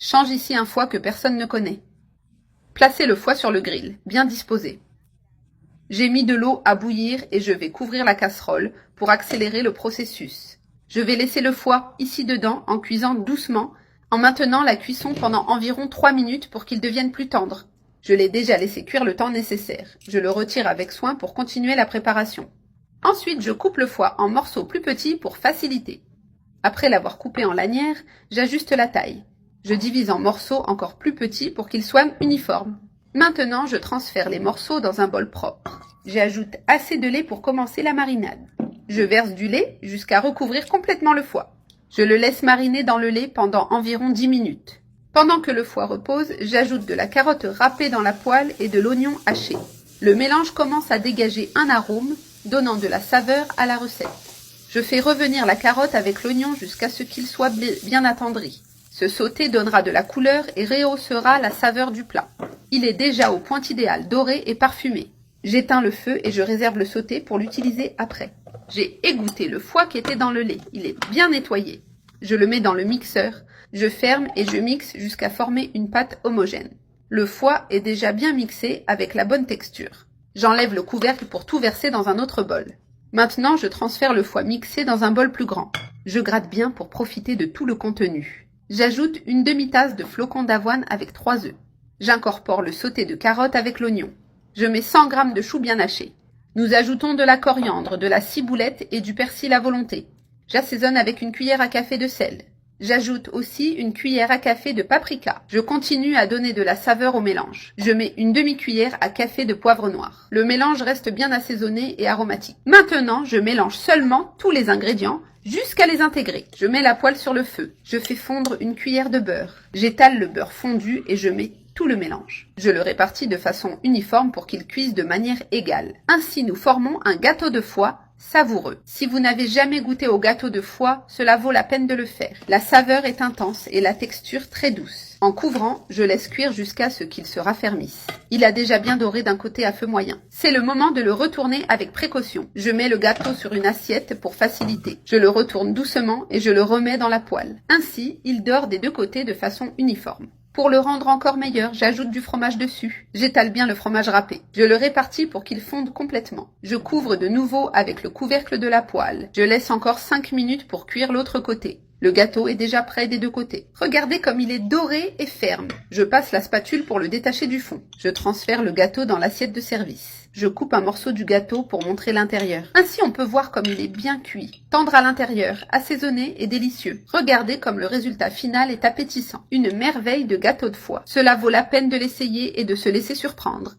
Change ici un foie que personne ne connaît. Placez le foie sur le grill, bien disposé. J'ai mis de l'eau à bouillir et je vais couvrir la casserole pour accélérer le processus. Je vais laisser le foie ici dedans en cuisant doucement, en maintenant la cuisson pendant environ 3 minutes pour qu'il devienne plus tendre. Je l'ai déjà laissé cuire le temps nécessaire. Je le retire avec soin pour continuer la préparation. Ensuite, je coupe le foie en morceaux plus petits pour faciliter. Après l'avoir coupé en lanières, j'ajuste la taille. Je divise en morceaux encore plus petits pour qu'ils soient uniformes. Maintenant, je transfère les morceaux dans un bol propre. J'ajoute assez de lait pour commencer la marinade. Je verse du lait jusqu'à recouvrir complètement le foie. Je le laisse mariner dans le lait pendant environ 10 minutes. Pendant que le foie repose, j'ajoute de la carotte râpée dans la poêle et de l'oignon haché. Le mélange commence à dégager un arôme, donnant de la saveur à la recette. Je fais revenir la carotte avec l'oignon jusqu'à ce qu'il soit bien attendri. Ce sauté donnera de la couleur et rehaussera la saveur du plat. Il est déjà au point idéal, doré et parfumé. J'éteins le feu et je réserve le sauté pour l'utiliser après. J'ai égoutté le foie qui était dans le lait. Il est bien nettoyé. Je le mets dans le mixeur. Je ferme et je mixe jusqu'à former une pâte homogène. Le foie est déjà bien mixé avec la bonne texture. J'enlève le couvercle pour tout verser dans un autre bol. Maintenant, je transfère le foie mixé dans un bol plus grand. Je gratte bien pour profiter de tout le contenu. J'ajoute une demi-tasse de flocons d'avoine avec 3 œufs. J'incorpore le sauté de carottes avec l'oignon. Je mets 100 g de chou bien haché. Nous ajoutons de la coriandre, de la ciboulette et du persil à volonté. J'assaisonne avec une cuillère à café de sel. J'ajoute aussi une cuillère à café de paprika. Je continue à donner de la saveur au mélange. Je mets une demi-cuillère à café de poivre noir. Le mélange reste bien assaisonné et aromatique. Maintenant, je mélange seulement tous les ingrédients jusqu'à les intégrer. Je mets la poêle sur le feu. Je fais fondre une cuillère de beurre. J'étale le beurre fondu et je mets tout le mélange. Je le répartis de façon uniforme pour qu'il cuise de manière égale. Ainsi, nous formons un gâteau de foie savoureux. Si vous n'avez jamais goûté au gâteau de foie, cela vaut la peine de le faire. La saveur est intense et la texture très douce. En couvrant, je laisse cuire jusqu'à ce qu'il se raffermisse. Il a déjà bien doré d'un côté à feu moyen. C'est le moment de le retourner avec précaution. Je mets le gâteau sur une assiette pour faciliter. Je le retourne doucement et je le remets dans la poêle. Ainsi, il dort des deux côtés de façon uniforme. Pour le rendre encore meilleur, j'ajoute du fromage dessus. J'étale bien le fromage râpé. Je le répartis pour qu'il fonde complètement. Je couvre de nouveau avec le couvercle de la poêle. Je laisse encore 5 minutes pour cuire l'autre côté. Le gâteau est déjà prêt des deux côtés. Regardez comme il est doré et ferme. Je passe la spatule pour le détacher du fond. Je transfère le gâteau dans l'assiette de service. Je coupe un morceau du gâteau pour montrer l'intérieur. Ainsi, on peut voir comme il est bien cuit. Tendre à l'intérieur, assaisonné et délicieux. Regardez comme le résultat final est appétissant. Une merveille de gâteau de foie. Cela vaut la peine de l'essayer et de se laisser surprendre.